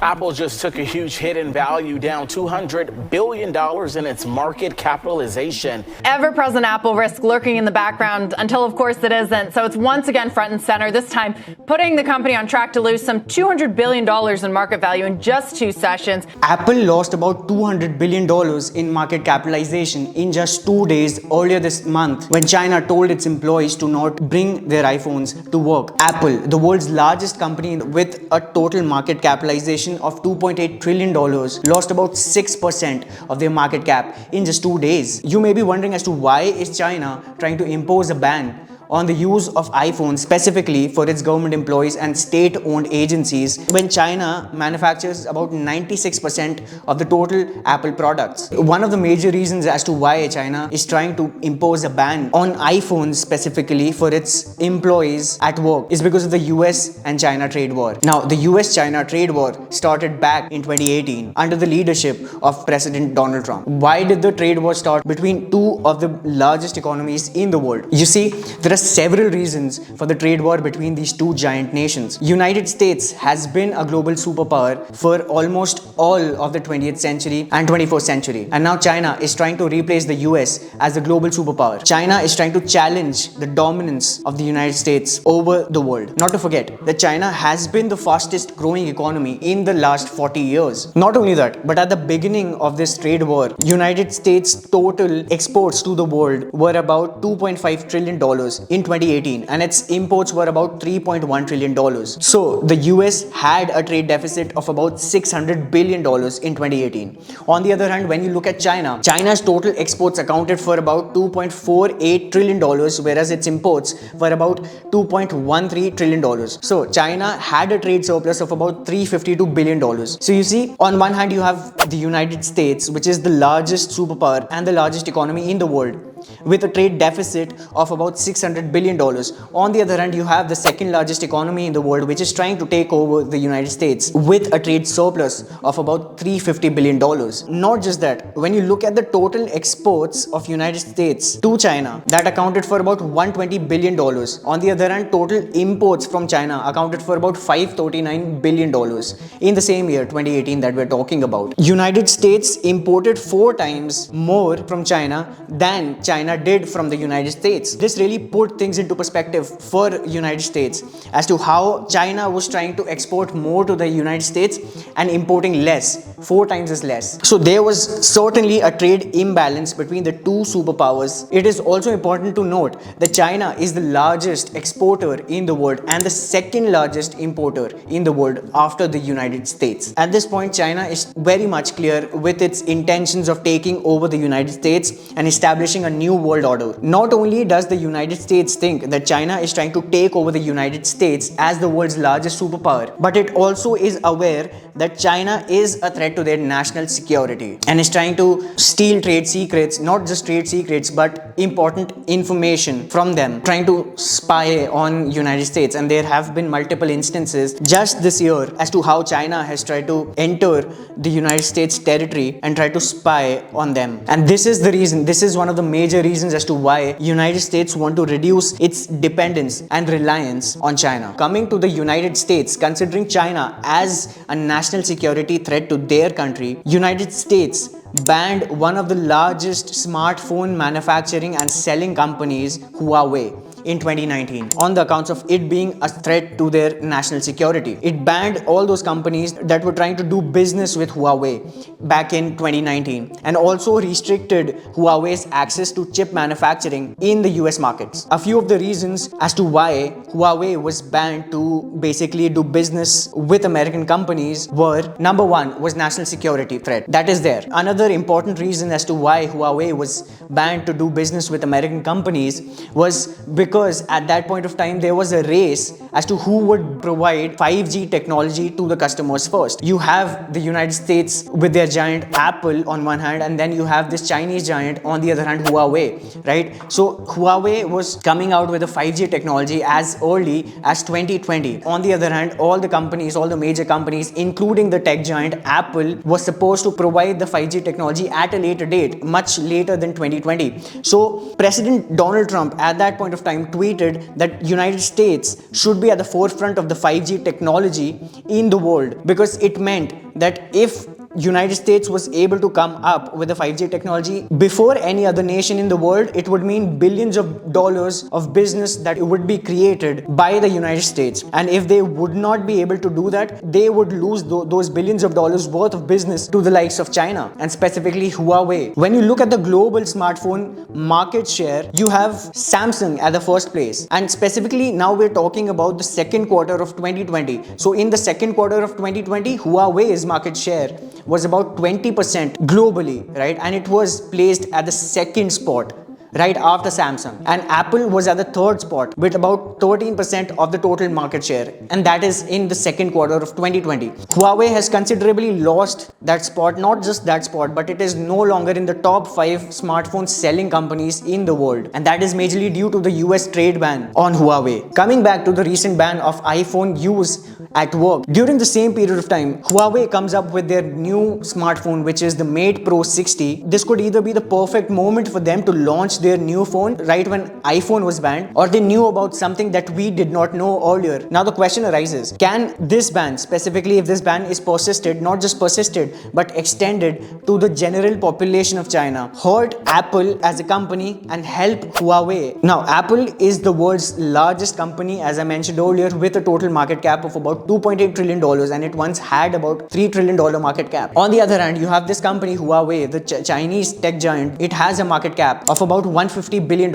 Apple just took a huge hit in value, down $200 billion in its market capitalization. Ever-present Apple risk lurking in the background until, of course, it isn't. So it's once again front and center, this time putting the company on track to lose some $200 billion in market value in just 2 sessions. Apple lost about $200 billion in market capitalization in just 2 days earlier this month when China told its employees to not bring their iPhones to work. Apple, the world's largest company with a total market capitalization of $2.8 trillion, lost about 6% of their market cap in just 2 days. You may be wondering as to why is China trying to impose a ban on the use of iPhones specifically for its government employees and state-owned agencies when China manufactures about 96% of the total Apple products. One of the major reasons as to why China is trying to impose a ban on iPhones specifically for its employees at work is because of the US and China trade war. Now, the US-China trade war started back in 2018 under the leadership of President Donald Trump. Why did the trade war start between two of the largest economies in the world? You see, there are several reasons for the trade war between these two giant nations. United States has been a global superpower for almost all of the 20th century and 21st century. And now China is trying to replace the US as the global superpower. China is trying to challenge the dominance of the United States over the world. Not to forget that China has been the fastest growing economy in the last 40 years. Not only that, but at the beginning of this trade war, United States total exports to the world were about $2.5 trillion in 2018 and its imports were about $3.1 trillion. So the US had a trade deficit of about $600 billion in 2018. On the other hand, when you look at China, China's total exports accounted for about $2.48 trillion, whereas its imports were about $2.13 trillion. So China had a trade surplus of about $352 billion. So you see, on one hand you have the United States, which is the largest superpower and the largest economy in the world, with a trade deficit of about $600 billion. On the other hand, you have the second largest economy in the world, which is trying to take over the United States with a trade surplus of about $350 billion. Not just that, when you look at the total exports of United States to China, that accounted for about $120 billion. On the other hand, total imports from China accounted for about $539 billion in the same year, 2018, that we're talking about. United States imported 4 times more from China than China did from the United States. This really put things into perspective for United States as to how China was trying to export more to the United States and importing less, 4 times as less. So there was certainly a trade imbalance between the two superpowers. It is also important to note that China is the largest exporter in the world and the second largest importer in the world after the United States. At this point, China is very much clear with its intentions of taking over the United States and establishing a new world order. Not only does the United States think that China is trying to take over the United States as the world's largest superpower, but it also is aware that China is a threat to their national security and is trying to steal trade secrets, not just trade secrets, but important information from them, trying to spy on United States. And there have been multiple instances just this year as to how China has tried to enter the United States territory and try to spy on them. And this is the reason, this is one of the major reasons as to why United States want to reduce its dependence and reliance on China. Coming to the United States, considering China as a national security threat to their country, United States banned one of the largest smartphone manufacturing and selling companies, Huawei, in 2019 on the accounts of it being a threat to their national security. It banned all those companies that were trying to do business with Huawei back in 2019 and also restricted Huawei's access to chip manufacturing in the US markets. A few of the reasons as to why Huawei was banned to basically do business with American companies were: number one was national security threat. That is there. Another important reason as to why Huawei was banned to do business with American companies was because at that point of time there was a race as to who would provide 5G technology to the customers first. You have the United States with their giant Apple on one hand, and then you have this Chinese giant on the other hand, Huawei, right? So Huawei was coming out with a 5G technology as early as 2020. On the other hand, all the companies, all the major companies, including the tech giant Apple, was supposed to provide the 5G technology at a later date, much later than 2020. So President Donald Trump at that point of time time tweeted that United States should be at the forefront of the 5G technology in the world, because it meant that if United States was able to come up with the 5G technology before any other nation in the world, it would mean billions of dollars of business that would be created by the United States. And if they would not be able to do that, they would lose those billions of dollars worth of business to the likes of China, and specifically Huawei. When you look at the global smartphone market share, you have Samsung at the first place. And specifically now we're talking about the second quarter of 2020. So in the second quarter of 2020, Huawei's market share was about 20% globally, right? And it was placed at the second spot, right after Samsung. And Apple was at the third spot with about 13% of the total market share, and that is in the second quarter of 2020. Huawei has considerably lost that spot, not just that spot, but it is no longer in the top 5 smartphone selling companies in the world, and that is majorly due to the US trade ban on Huawei. Coming back to the recent ban of iPhone use at work, during the same period of time, Huawei comes up with their new smartphone, which is the Mate Pro 60. This could either be the perfect moment for them to launch their new phone right when iPhone was banned, or they knew about something that we did not know earlier. Now the question arises, can this ban, specifically if this ban is persisted, not just persisted but extended to the general population of China, hurt Apple as a company and help Huawei? Now Apple is the world's largest company, as I mentioned earlier, with a total market cap of about $2.8 trillion, and it once had about $3 trillion market cap. On the other hand, you have this company Huawei, the Chinese tech giant. It has a market cap of about $150 billion,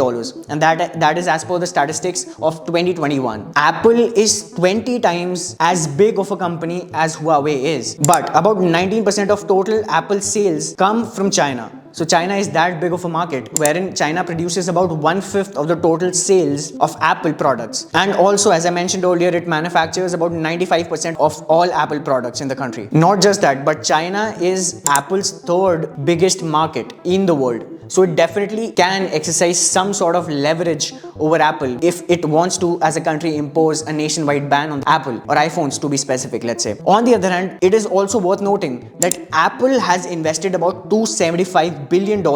and that is as per the statistics of 2021. Apple is 20 times as big of a company as Huawei is, but about 19% of total Apple sales come from China. So China is that big of a market, wherein China produces about 1/5 of the total sales of Apple products. And also, as I mentioned earlier, it manufactures about 95% of all Apple products in the country. Not just that, but China is Apple's third biggest market in the world. So it definitely can exercise some sort of leverage over Apple if it wants to, as a country, impose a nationwide ban on Apple or iPhones, to be specific, let's say. On the other hand, it is also worth noting that Apple has invested about $275 billion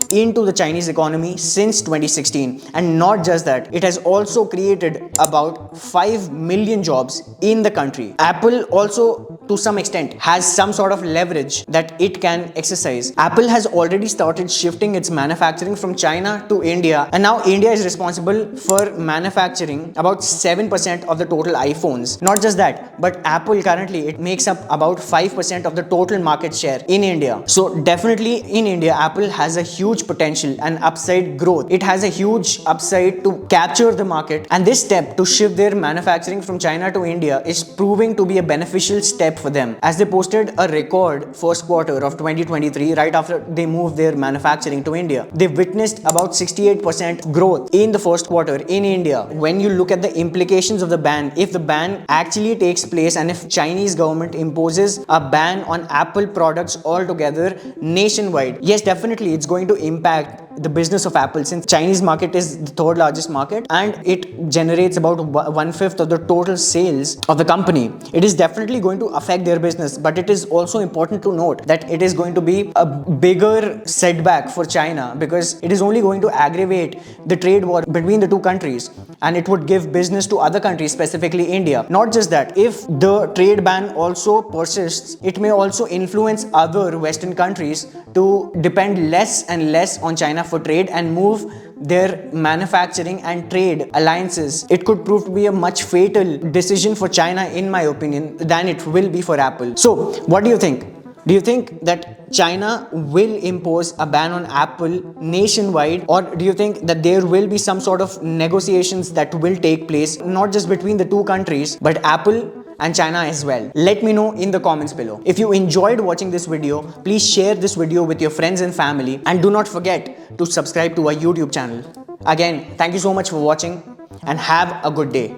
into the Chinese economy since 2016. And not just that, it has also created about 5 million jobs in the country. Apple also, to some extent, has some sort of leverage that it can exercise. Apple has already started shifting its manufacturing from China to India, and now India is responsible for manufacturing about 7% of the total iPhones. Not just that, but Apple currently, it makes up about 5% of the total market share in India. So definitely in India, Apple has a huge potential and upside growth. It has a huge upside to capture the market, and this step to shift their manufacturing from China to India is proving to be a beneficial step for them, as they posted a record first quarter of 2023 right after they moved their manufacturing to India. They witnessed about 68% growth in the first quarter in India. When you look at the implications of the ban, if the ban actually takes place and if Chinese government imposes a ban on Apple products altogether nationwide, yes, definitely it's going to impact the business of Apple, since Chinese market is the third largest market and it generates about 1/5 of the total sales of the company. It is definitely going to affect their business, but it is also important to note that it is going to be a bigger setback for China, because it is only going to aggravate the trade war between the two countries, and it would give business to other countries, specifically India. Not just that, if the trade ban also persists, it may also influence other Western countries to depend less and less on China for trade and move their manufacturing and trade alliances. It could prove to be a much fatal decision for China, in my opinion, than it will be for Apple. So what do you think? Do you think that China will impose a ban on Apple nationwide, or do you think that there will be some sort of negotiations that will take place, not just between the two countries, but Apple and China as well? Let me know in the comments below. If you enjoyed watching this video, please share this video with your friends and family, and do not forget to subscribe to our YouTube channel. Again, thank you so much for watching and have a good day.